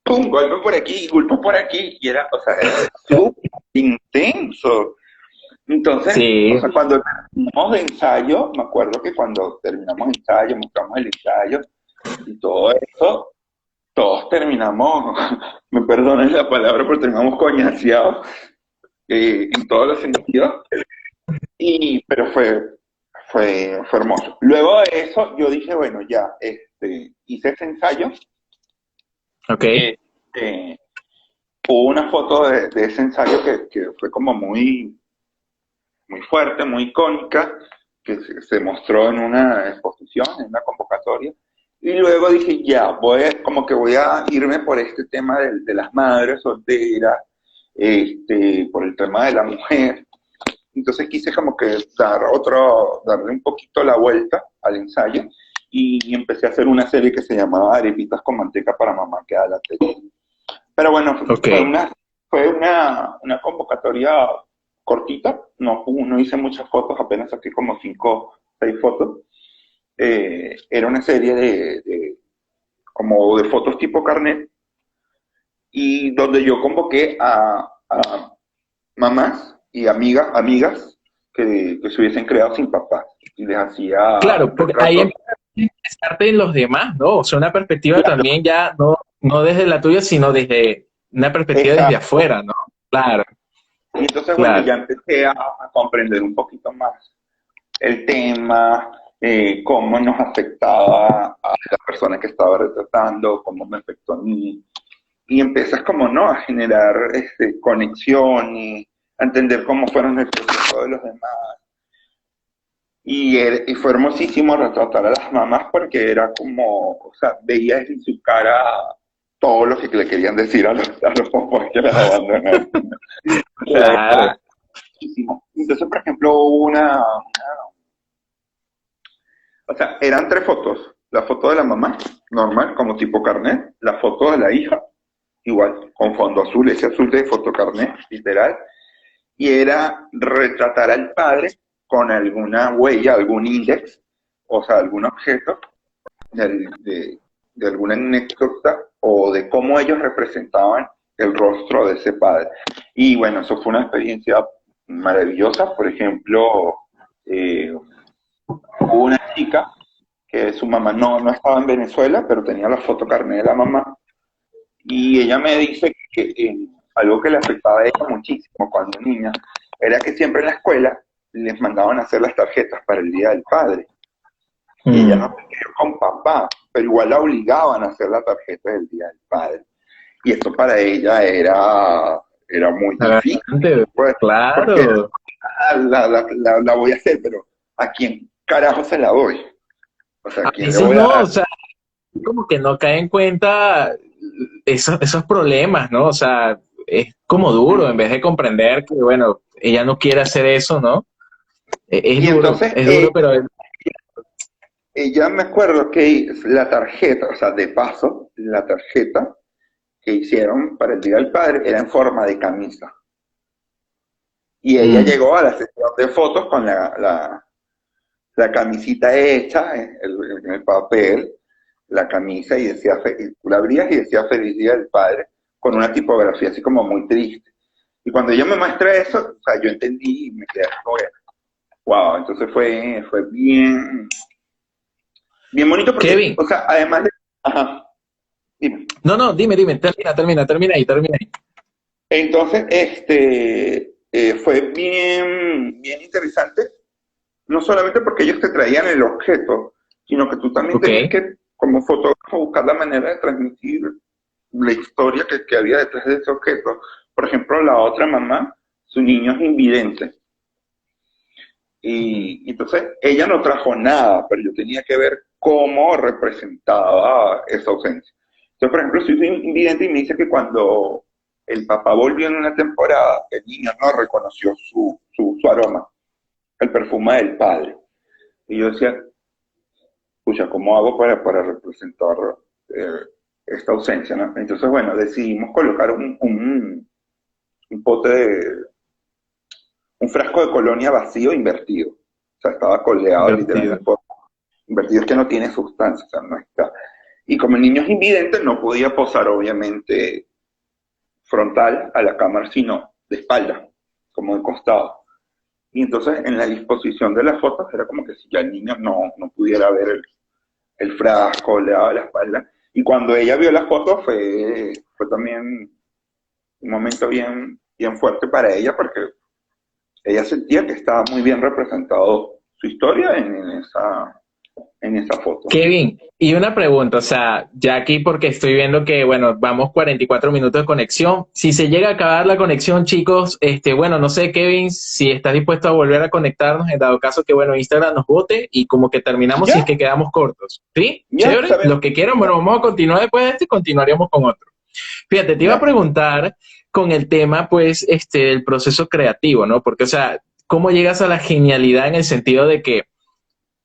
pum, golpe por aquí, golpe por aquí, y era, o sea, era súper intenso. Entonces, o Sí, sea, cuando terminamos de ensayo, me acuerdo que cuando terminamos ensayo, mostramos el ensayo y todo eso, todos terminamos, me perdonen la palabra, pero terminamos coñaseados en todos los sentidos. Pero fue hermoso. Luego de eso, yo dije, bueno, ya, hice ese ensayo. ok. Este, hubo una foto de ese ensayo que fue como muy, muy fuerte, muy icónica, que se mostró en una exposición, en una convocatoria. Y luego dije, ya, como que voy a irme por este tema de las madres solteras, por el tema de la mujer. Entonces quise como que darle un poquito la vuelta al ensayo y empecé a hacer una serie que se llamaba Arepitas con manteca para mamá, que era la tele. Pero bueno, Ok. fue una convocatoria cortita, no hice muchas fotos, apenas saqué como 5 o 6 fotos. Era una serie como de fotos tipo carnet, y donde yo convoqué a mamás y amigas que se hubiesen creado sin papás, y les hacía Claro, porque ahí retratos. empieza a interesarte en los demás, ¿no? O sea, una perspectiva Claro, también ya no desde la tuya, sino desde una perspectiva desde exacto. afuera, ¿no? Claro, Y entonces, bueno, claro. ya empecé a comprender un poquito más el tema, cómo nos afectaba a la persona que estaba retratando, cómo me afectó a mí. Y empiezas como, ¿no?, a generar conexiones, a entender cómo fueron el proceso de los demás. Y fue hermosísimo retratar a las mamás porque era como, o sea, veías en su cara todo lo que le querían decir a los papás que las abandonaron. Claro. Era muchísimo. Entonces, por ejemplo, hubo o sea, eran 3 fotos. La foto de la mamá, normal, como tipo carnet. La foto de la hija, igual, con fondo azul, ese azul de fotocarnet, literal. Y era retratar al padre con alguna huella, algún index, o sea, algún objeto de alguna anécdota o de cómo ellos representaban el rostro de ese padre. Y bueno, eso fue una experiencia maravillosa. Por ejemplo, hubo una chica que su mamá no estaba en Venezuela, pero tenía la fotocarnet de la mamá, y ella me dice que algo que le afectaba a ella muchísimo cuando niña era que siempre en la escuela les mandaban a hacer las tarjetas para el Día del Padre, y ella no Mm. se crió con papá, pero igual la obligaban a hacer la tarjeta del Día del Padre. Y esto para ella era muy difícil, Adelante. pues, porque Claro. la voy a hacer, pero ¿a quién carajo se la doy? O sea, ¿a A quién le veces voy a no, o dar? sea, como que no cae en cuenta esos problemas, ¿no? O sea, es como duro, en vez de comprender que, bueno, ella no quiere hacer eso, ¿no? Y entonces Es duro, pero ella me acuerdo que la tarjeta, o sea, de paso, la tarjeta que hicieron para el Día del Padre era en forma de camisa. Y ella mm, llegó a la sesión de fotos con la camisita hecha en el papel, la camisa, y decía, y tú la abrías y decía Feliz Día del Padre, con una tipografía así como muy triste. Y cuando ella me muestra eso, o sea, yo entendí y me quedé como, wow, entonces fue bien, bien bonito porque, Kevin, o sea, además de... Ajá, dime. no, dime, termina ahí. Entonces, fue bien, bien interesante, no solamente porque ellos te traían el objeto, sino que tú también Ok, tenías que, como fotógrafo, buscar la manera de transmitir la historia que había detrás de ese objeto. Por ejemplo, la otra mamá, su niño es invidente. Y entonces ella no trajo nada, pero yo tenía que ver cómo representaba esa ausencia. Entonces, por ejemplo, soy invidente y me dice que cuando el papá volvió en una temporada, el niño no reconoció su aroma, el perfume del padre. Y yo decía, pucha, ¿cómo hago para representar eh, esta ausencia? ¿No? Entonces, bueno, decidimos colocar un pote un frasco de colonia vacío invertido. O sea, estaba coleado literal en divertido. la foto. Invertido es que no tiene sustancia, o sea, no está. Y como el niño es invidente, no podía posar, obviamente, frontal a la cámara, sino de espalda, como de costado. Y entonces, en la disposición de las fotos, era como que si ya el niño no pudiera ver el frasco, le daba la espalda. Y cuando ella vio las fotos, fue también un momento bien, bien fuerte para ella, porque ella sentía que estaba muy bien representado su historia en esa foto. Kevin, y una pregunta, o sea, ya aquí porque estoy viendo que, bueno, vamos 44 minutos de conexión. Si se llega a acabar la conexión, chicos, bueno, no sé, Kevin, si estás dispuesto a volver a conectarnos, en dado caso que, bueno, Instagram nos vote y como que terminamos si es Ya, que quedamos cortos. ¿Sí? ya, Chévere. sabemos. Los que quieran, bueno, vamos a continuar después de esto y continuaríamos con otro. Fíjate, te iba a Ya. preguntar con el tema, pues, el proceso creativo, ¿no? Porque, o sea, ¿cómo llegas a la genialidad en el sentido de que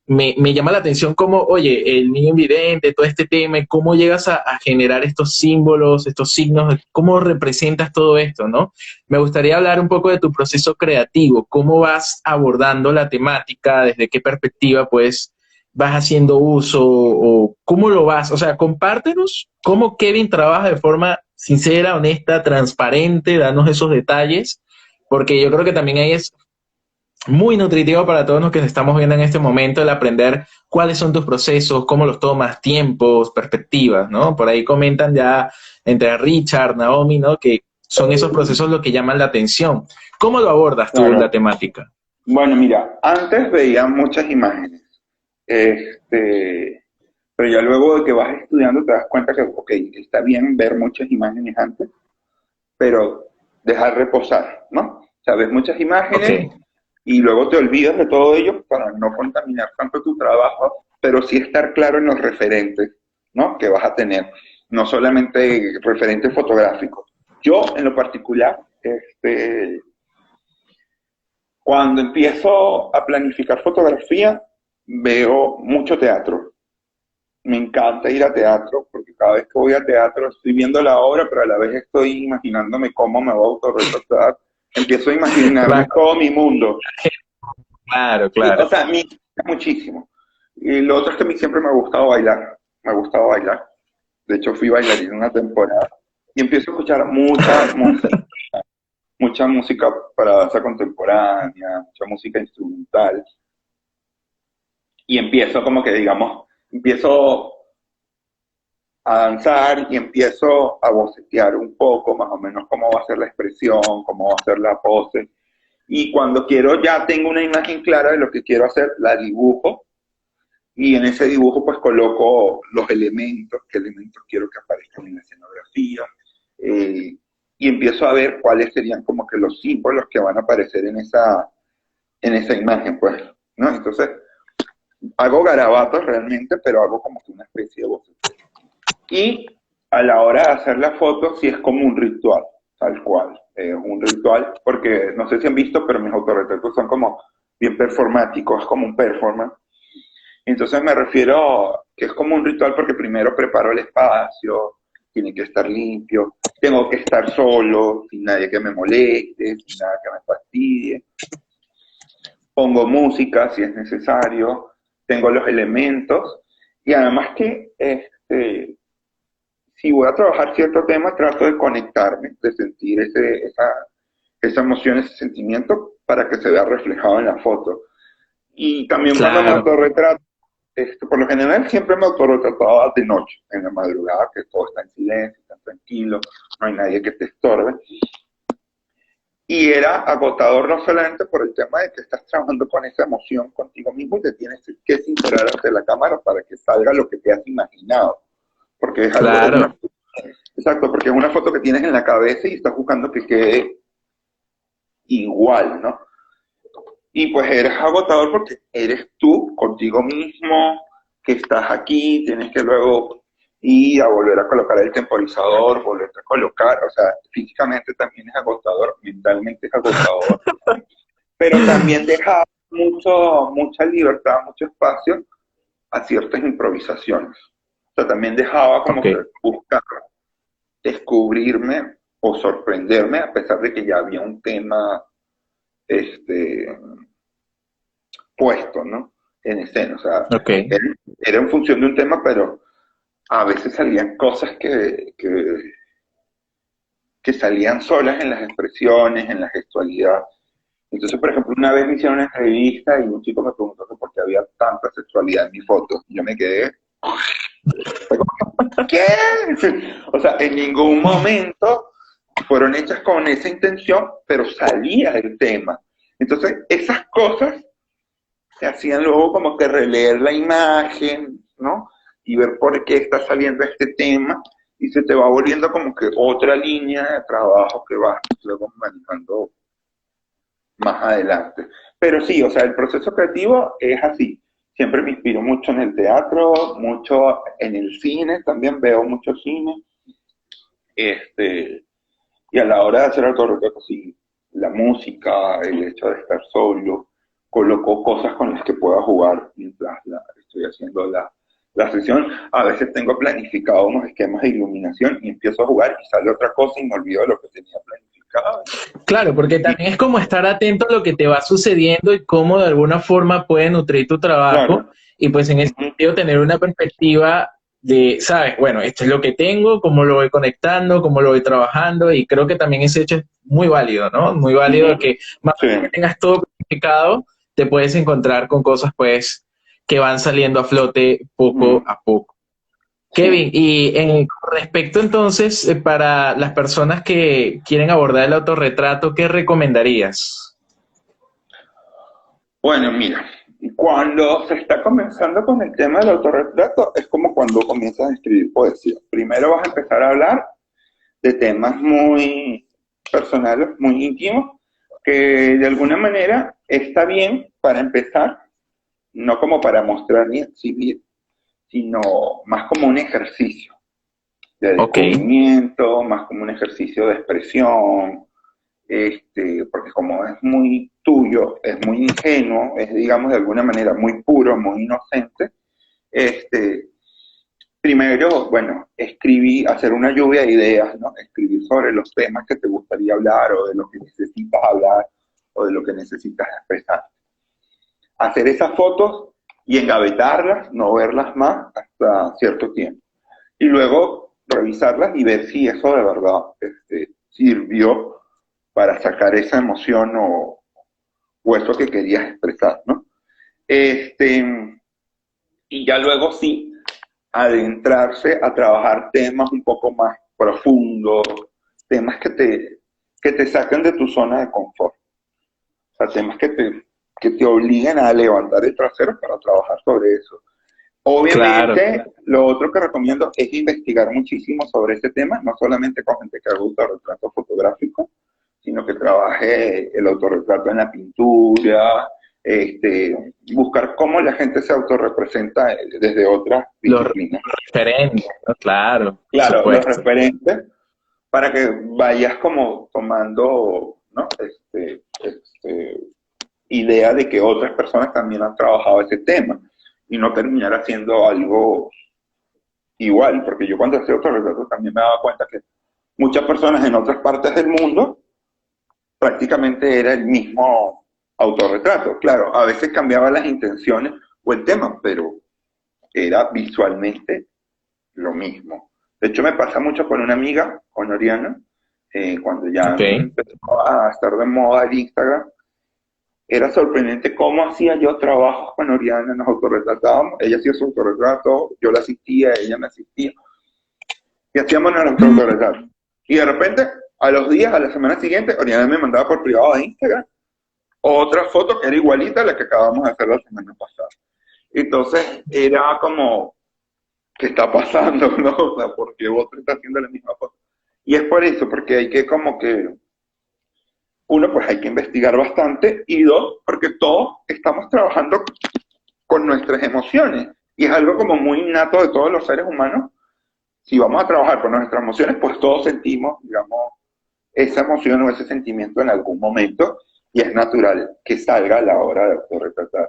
me llama la atención cómo, oye, el niño invidente, todo este tema, y cómo llegas a generar estos símbolos, estos signos, cómo representas todo esto, ¿no? Me gustaría hablar un poco de tu proceso creativo, cómo vas abordando la temática, desde qué perspectiva, pues, vas haciendo uso, o cómo lo vas, o sea, compártenos cómo Kevin trabaja de forma sincera, honesta, transparente, danos esos detalles, porque yo creo que también ahí es muy nutritivo para todos los que estamos viendo en este momento el aprender cuáles son tus procesos, cómo los tomas, tiempos, perspectivas, ¿no? Por ahí comentan ya entre Richard, Naomi, ¿no? Que son esos procesos los que llaman la atención. ¿Cómo lo abordas tú la Claro. temática? Bueno, mira, antes veía muchas imágenes, pero ya luego de que vas estudiando te das cuenta que, ok, está bien ver muchas imágenes antes, pero dejar reposar, ¿no? O sea, ves muchas Ok, imágenes y luego te olvidas de todo ello para no contaminar tanto tu trabajo, pero sí estar claro en los referentes, ¿no? Que vas a tener, no solamente referentes fotográficos. Yo, en lo particular, cuando empiezo a planificar fotografía, veo mucho teatro. Me encanta ir a teatro porque cada vez que voy a teatro estoy viendo la obra, pero a la vez estoy imaginándome cómo me voy a autorretratar. Empiezo a imaginarme claro, todo mi mundo. claro, Y, o claro. sea, a mí muchísimo. Y lo otro es que a mí siempre me ha gustado bailar. Me ha gustado bailar. De hecho, fui bailarín una temporada. Y empiezo a escuchar mucha música para danza contemporánea, mucha música instrumental. Y empiezo como que, digamos, empiezo a danzar y empiezo a bocetear un poco, más o menos cómo va a ser la expresión, cómo va a ser la pose. Y cuando quiero, ya tengo una imagen clara de lo que quiero hacer, la dibujo y en ese dibujo pues coloco los elementos, qué elementos quiero que aparezcan en la escenografía, eh, y empiezo a ver cuáles serían como que los símbolos que van a aparecer en esa imagen, pues, ¿no? Entonces, hago garabatos realmente, pero hago como que una especie de voz. Y a la hora de hacer la foto, sí es como un ritual, tal cual. Es un ritual, porque no sé si han visto, pero mis autorretratos son como bien performáticos, es como un performance. Entonces me refiero que es como un ritual porque primero preparo el espacio, tiene que estar limpio, tengo que estar solo, sin nadie que me moleste, sin nada que me fastidie. Pongo música si es necesario, tengo los elementos y además que si voy a trabajar cierto tema, trato de conectarme, de sentir esa emoción, ese sentimiento para que se vea reflejado en la foto. Y también cuando me Claro. autorretrato, por lo general siempre me autorretrataba de noche, en la madrugada, que todo está en silencio, está tranquilo, no hay nadie que te estorbe. Y era agotador no solamente por el tema de que estás trabajando con esa emoción contigo mismo y te tienes que sincerar ante la cámara para que salga lo que te has imaginado. Porque es algo, Claro. exacto, porque es una foto que tienes en la cabeza y estás buscando que quede igual, ¿no? Y pues eres agotador porque eres tú contigo mismo, que estás aquí, tienes que luego ir a volver a colocar el temporizador, volver a colocar, o sea, físicamente también es agotador, mentalmente es agotador, pero también deja mucha libertad, mucho espacio a ciertas improvisaciones. O sea, también dejaba como Ok. que buscar, descubrirme o sorprenderme a pesar de que ya había un tema este, puesto, ¿no? En escena. O sea, Ok. era en función de un tema, pero a veces salían cosas que salían solas en las expresiones, en la gestualidad. Entonces, por ejemplo, una vez me hicieron una entrevista y un chico me preguntó que por qué había tanta sexualidad en mi foto. Y yo me quedé, ¿qué? O sea, en ningún momento fueron hechas con esa intención, pero salía el tema. Entonces, esas cosas se hacían luego como que releer la imagen, ¿no? Y ver por qué está saliendo este tema y se te va volviendo como que otra línea de trabajo que vas luego manejando más adelante. Pero sí, o sea, el proceso creativo es así. Siempre me inspiro mucho en el teatro, mucho en el cine, también veo mucho cine. Este, y a la hora de hacer autorretrato, sí, la música, el hecho de estar solo, coloco cosas con las que pueda jugar mientras estoy haciendo la sesión. A veces tengo planificado unos esquemas de iluminación y empiezo a jugar y sale otra cosa y me olvido de lo que tenía planificado. Claro, porque también es como estar atento a lo que te va sucediendo y cómo de alguna forma puede nutrir tu trabajo Claro. y pues en ese sentido tener una perspectiva de, sabes, bueno, esto es lo que tengo, cómo lo voy conectando, cómo lo voy trabajando y creo que también ese hecho es muy válido, ¿no? Muy válido que más Sí. que tengas todo planificado, te puedes encontrar con cosas pues que van saliendo a flote poco a poco. Kevin, Sí. y con respecto entonces, para las personas que quieren abordar el autorretrato, ¿qué recomendarías? Bueno, mira, cuando se está comenzando con el tema del autorretrato, es como cuando comienzas a escribir poesía. Primero vas a empezar a hablar de temas muy personales, muy íntimos, que de alguna manera está bien para empezar, no como para mostrar ni exhibir, sino más como un ejercicio de Ok, descubrimiento, más como un ejercicio de expresión, porque como es muy tuyo, es muy ingenuo, es digamos de alguna manera muy puro, muy inocente, este, primero, bueno, hacer una lluvia de ideas, ¿no? Escribir sobre los temas que te gustaría hablar o de lo que necesitas hablar o de lo que necesitas expresar. Hacer esas fotos y engavetarlas, no verlas más hasta cierto tiempo. Y luego revisarlas y ver si eso de verdad sirvió para sacar esa emoción o eso que querías expresar, ¿no? Y ya luego sí, adentrarse a trabajar temas un poco más profundos, temas que te saquen de tu zona de confort. O sea, temas que te obliguen a levantar el trasero para trabajar sobre eso. claro, Obviamente, lo otro que recomiendo es investigar muchísimo sobre ese tema, no solamente con gente que haga autorretrato fotográfico, sino que trabaje el autorretrato en la pintura, buscar cómo la gente se autorrepresenta desde otras los disciplinas. referentes, ¿no? Claro, por Claro, los supuesto. referentes para que vayas como tomando, ¿no? Idea de que otras personas también han trabajado ese tema y no terminar haciendo algo igual, porque yo cuando hacía autorretrato también me daba cuenta que muchas personas en otras partes del mundo prácticamente era el mismo autorretrato. Claro, a veces cambiaban las intenciones o el tema, pero era visualmente lo mismo. De hecho, me pasa mucho con una amiga, con Oriana, cuando ya Ok. empezó a estar de moda el Instagram. Era sorprendente cómo hacía yo trabajos con Oriana, nos autorretratábamos, ella hacía su autorretrato, yo la asistía, ella me asistía, y hacíamos nuestro autorretrato. Y de repente, a los días, a la semana siguiente, Oriana me mandaba por privado de Instagram otra foto que era igualita a la que acabamos de hacer la semana pasada. Entonces, era como, ¿qué está pasando? ¿No? O sea, ¿por qué vos estás haciendo la misma foto? Y es por eso, porque hay que como que uno, pues hay que investigar bastante, y dos, porque todos estamos trabajando con nuestras emociones, y es algo como muy innato de todos los seres humanos. Si vamos a trabajar con nuestras emociones, pues todos sentimos, digamos, esa emoción o ese sentimiento en algún momento, y es natural que salga a la hora de autorretratar.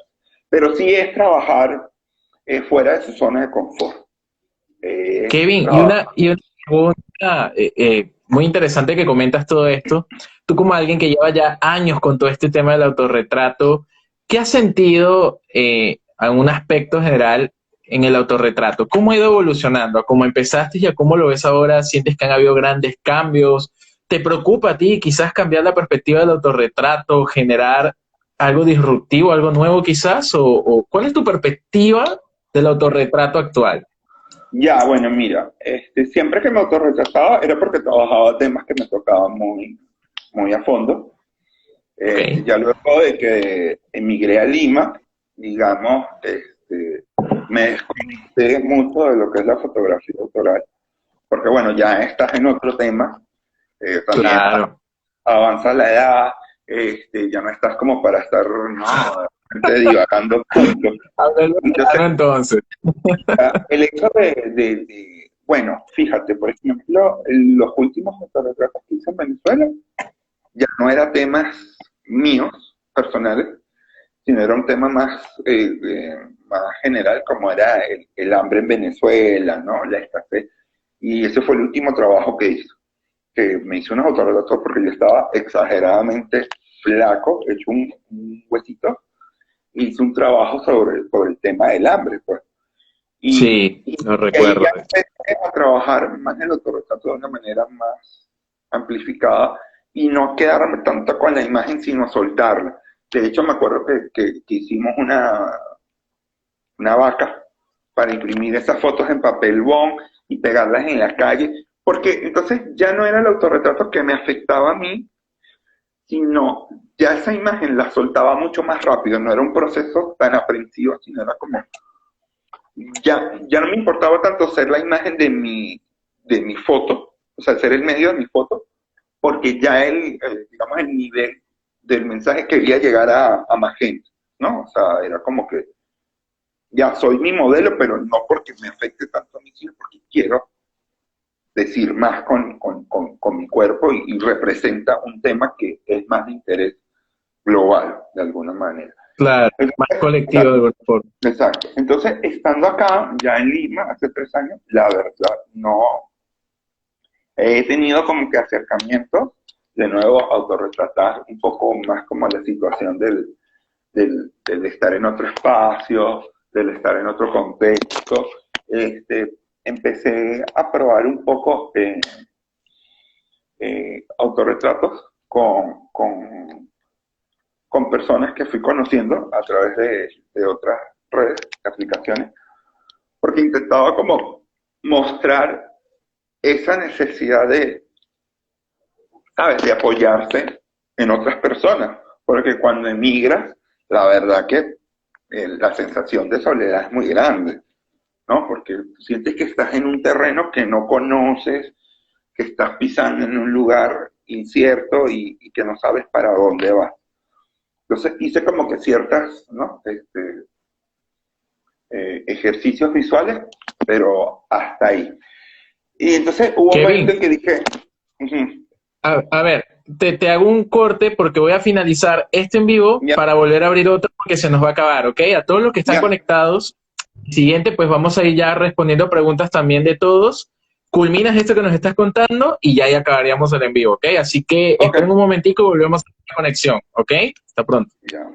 Pero sí es trabajar fuera de su zona de confort. Kevin, Trabajar. y una pregunta muy interesante que comentas todo esto. Tú como alguien que lleva ya años con todo este tema del autorretrato, ¿qué has sentido en un aspecto general en el autorretrato? ¿Cómo ha ido evolucionando? ¿A cómo empezaste y a cómo lo ves ahora? ¿Sientes que han habido grandes cambios? ¿Te preocupa a ti quizás cambiar la perspectiva del autorretrato, generar algo disruptivo, algo nuevo quizás? O cuál es tu perspectiva del autorretrato actual? Ya, bueno, mira, siempre que me autorretrataba era porque trabajaba temas que me tocaban muy a fondo. Ok. Ya luego de que emigré a Lima, digamos, me desconecté mucho de lo que es la fotografía autoral, porque bueno, ya estás en otro tema, también Claro. avanza la edad, ya no estás como para estar, no, divagando tanto. Hablando Entonces, claro entonces. el hecho bueno, fíjate, por ejemplo, los últimos fotógrafos que hice en Venezuela ya no eran temas míos, personales, sino era un tema más general, como era el hambre en Venezuela, ¿no? La escasez. Y ese fue el último trabajo que hice, que me hice unos autorretratos porque yo estaba exageradamente flaco, hecho un huesito, y hice un trabajo sobre el tema del hambre, pues. Sí, Y lo ahí recuerdo. ya empecé a trabajar más en el autorretrato de una manera más amplificada y no quedarme tanto con la imagen, sino soltarla. De hecho, me acuerdo que hicimos una vaca para imprimir esas fotos en papel bond y pegarlas en la calle, porque entonces ya no era el autorretrato que me afectaba a mí, sino ya esa imagen la soltaba mucho más rápido, no era un proceso tan aprensivo, sino era como, ya no me importaba tanto ser la imagen de mi foto, o sea, ser el medio de mi foto, porque ya digamos, el nivel del mensaje quería llegar a más gente, ¿no? O sea, era como que ya soy mi modelo, pero no porque me afecte tanto a mí, sino porque quiero decir más con mi cuerpo y representa un tema que es más de interés global, de alguna manera. Claro, más Entonces, colectivo de alguna forma. exacto. Entonces, estando acá, ya en Lima, hace 3 años, la verdad, no he tenido como que acercamientos, de nuevo, autorretratar un poco más como la situación del estar en otro espacio, del estar en otro contexto. Empecé a probar un poco autorretratos con personas que fui conociendo a través de otras redes, aplicaciones, porque intentaba como mostrar esa necesidad ¿sabes?, de apoyarse en otras personas, porque cuando emigras, la verdad que la sensación de soledad es muy grande, ¿no? Porque sientes que estás en un terreno que no conoces, que estás pisando en un lugar incierto y que no sabes para dónde vas. Entonces hice como que ciertas, ¿no? Ejercicios visuales, pero hasta ahí. Y entonces hubo un momento Kevin, en que dije, uh-huh, a ver, te hago un corte porque voy a finalizar este en vivo ya, para volver a abrir otro porque se nos va a acabar, ¿ok? A todos los que están ya, conectados, siguiente, pues vamos a ir ya respondiendo preguntas también de todos. Culminas esto que nos estás contando y ya acabaríamos el en vivo, ¿ok? Así que ok, esperen un momentico y volvemos a la conexión, ¿ok? Hasta pronto. ya.